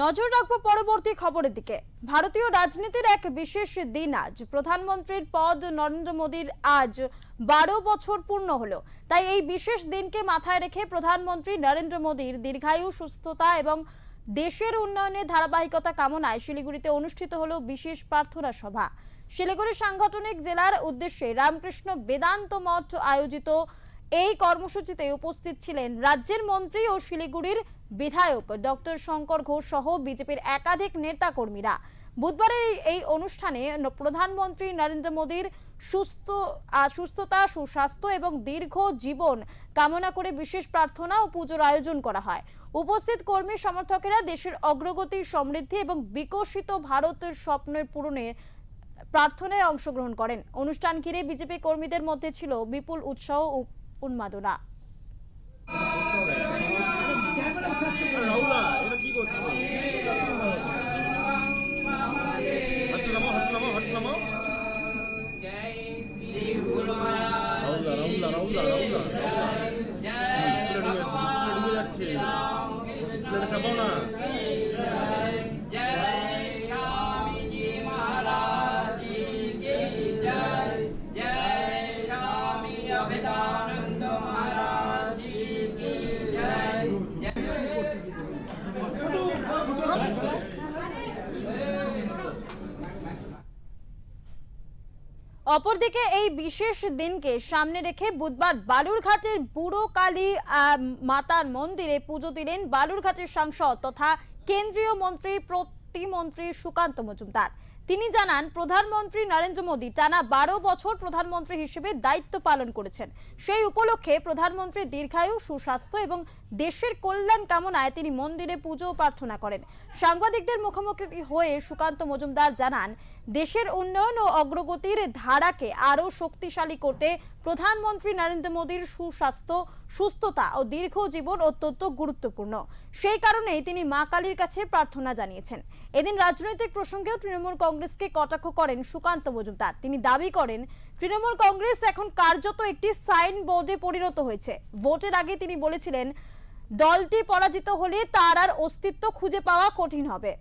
নজর রাখবো পরবর্তী খবরের দিকে। ভারতীয় রাজনীতির এক বিশেষ দিন আজ। প্রধানমন্ত্রীর পদ নরেন্দ্র মোদীর আজ 12 বছর পূর্ণ হলো। তাই এই বিশেষ দিনকে মাথায় রেখে প্রধানমন্ত্রী নরেন্দ্র মোদীর দীর্ঘায়ু, সুস্থতা এবং দেশের উন্নয়নের ধারাবাহিকতা কামনায় শিলিগুড়িতে অনুষ্ঠিত হলো বিশেষ প্রার্থনা সভা। শিলিগুড়ি সাংগঠনিক জেলার উদ্দেশ্যে রামকৃষ্ণ বেদান্ত মঠ আয়োজিত এই কর্মসূচিতে উপস্থিত ছিলেন রাজ্যের মন্ত্রী ও শিলিগুড়ির বিধায়ক ডক্টর শঙ্কর ঘোষ সহ বিজেপির একাধিক নেতা কর্মীরা। বুধবারের এই অনুষ্ঠানে প্রধানমন্ত্রী নরেন্দ্র মোদীর সুস্থতা, সুস্বাস্থ্য এবং দীর্ঘ জীবন কামনা করে বিশেষ প্রার্থনা ও পুজোর আয়োজন করা হয়। উপস্থিত কর্মী সমর্থকেরা দেশের অগ্রগতি, সমৃদ্ধি এবং বিকশিত ভারতের স্বপ্নের পূরণে প্রার্থনায় অংশগ্রহণ করেন। অনুষ্ঠান ঘিরে বিজেপি কর্মীদের মধ্যে ছিল বিপুল উৎসাহ ও উন্মাদনা। অপরদিকে এই বিশেষ দিনকে সামনে রেখে বুধবার বালুরঘাটের বুড়ো কালী মাতার মন্দিরে পুজো দিলেন বালুরঘাটের সাংসদ তথা কেন্দ্রীয় মন্ত্রী প্রতিমন্ত্রী সুকান্ত মজুমদার। তিনি জানান, প্রধানমন্ত্রী নরেন্দ্র মোদী টানা 12 বছর প্রধানমন্ত্রী হিসেবে দায়িত্ব পালন করেছেন। সেই উপলক্ষে প্রধানমন্ত্রীর দীর্ঘায়ু, সুস্বাস্থ্য এবং দেশের কল্যাণ কামনায় তিনি মন্দিরে পুজো প্রার্থনা করেন। সাংবাদিকদের মুখোমুখি হয়ে সুকান্ত মজুমদার জানান, দেশের উন্নয়ন ও অগ্রগতির ধারাকে আরও শক্তিশালী করতে প্রধানমন্ত্রী নরেন্দ্র মোদীর সুস্বাস্থ্য, সুস্থতা ও দীর্ঘ জীবন অত্যন্ত গুরুত্বপূর্ণ। সেই কারণেই তিনি মা কালীর কাছে প্রার্থনা জানিয়েছেন। এদিন রাজনৈতিক প্রসঙ্গেও তৃণমূল কংগ্রেসকে কটাক্ষ করেন সুকান্ত মজুমদার। তিনি দাবি করেন, তৃণমূল কংগ্রেস এখন কার্যত একটি সাইন বোর্ডে পরিণত হয়েছে। ভোটের আগে তিনি বলেছিলেন, দলটি পরাজিত হলে তার আর অস্তিত্ব খুঁজে পাওয়া কঠিন হবে।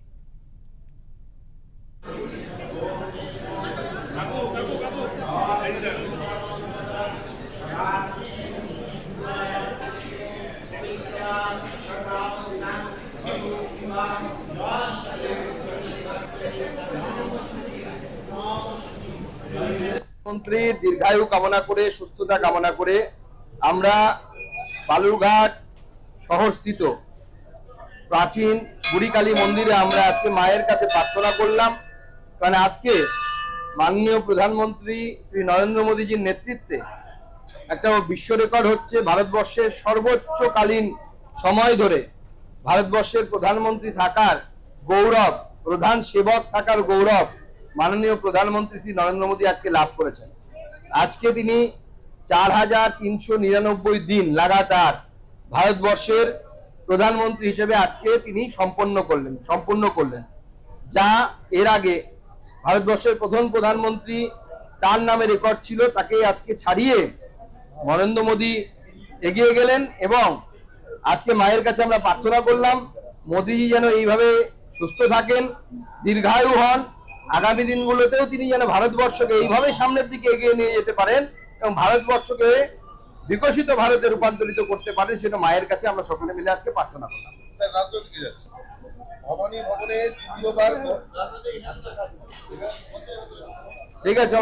মন্ত্রীর দীর্ঘায়ু কামনা করে, সুস্থতা কামনা করে আমরা বালুরঘাট শহরস্থিত প্রাচীন বুড়ি কালী মন্দিরে আমরা আজকে মায়ের কাছে প্রার্থনা করলাম। কারণ আজকে মাননীয় প্রধানমন্ত্রী শ্রী নরেন্দ্র মোদীজির নেতৃত্বে একটা বিশ্ব রেকর্ড হচ্ছে। ভারতবর্ষের সর্বোচ্চকালীন সময় ধরে ভারতবর্ষের প্রধানমন্ত্রী থাকার গৌরব, প্রধান সেবক থাকার গৌরব মাননীয় প্রধানমন্ত্রী শ্রী নরেন্দ্র মোদী আজকে লাভ করেছেন। আজকে তিনি 4399 দিন লাগাতার ভারতবর্ষের প্রধানমন্ত্রী হিসেবে আজকে তিনি সম্পন্ন করলেন, যা এর আগে ভারতবর্ষের প্রথম প্রধানমন্ত্রী তার নামে রেকর্ড ছিল, তাকে আজকে ছাড়িয়ে নরেন্দ্র মোদী এগিয়ে গেলেন। এবং আজকে মায়ের কাছে আমরা প্রার্থনা করলাম, মোদীজি যেন এইভাবে সুস্থ থাকেন, দীর্ঘায়ু হন, আগামী দিনগুলোতেও তিনি যেন ভারতবর্ষকে এইভাবে সামনের দিকে এগিয়ে নিয়ে যেতে পারেন এবং ভারতবর্ষকে বিকশিত ভারতে রূপান্তরিত করতে পারেন, সেটা মায়ের কাছে আমরা সকলে মিলে আজকে প্রার্থনা করলাম। ঠিক আছে।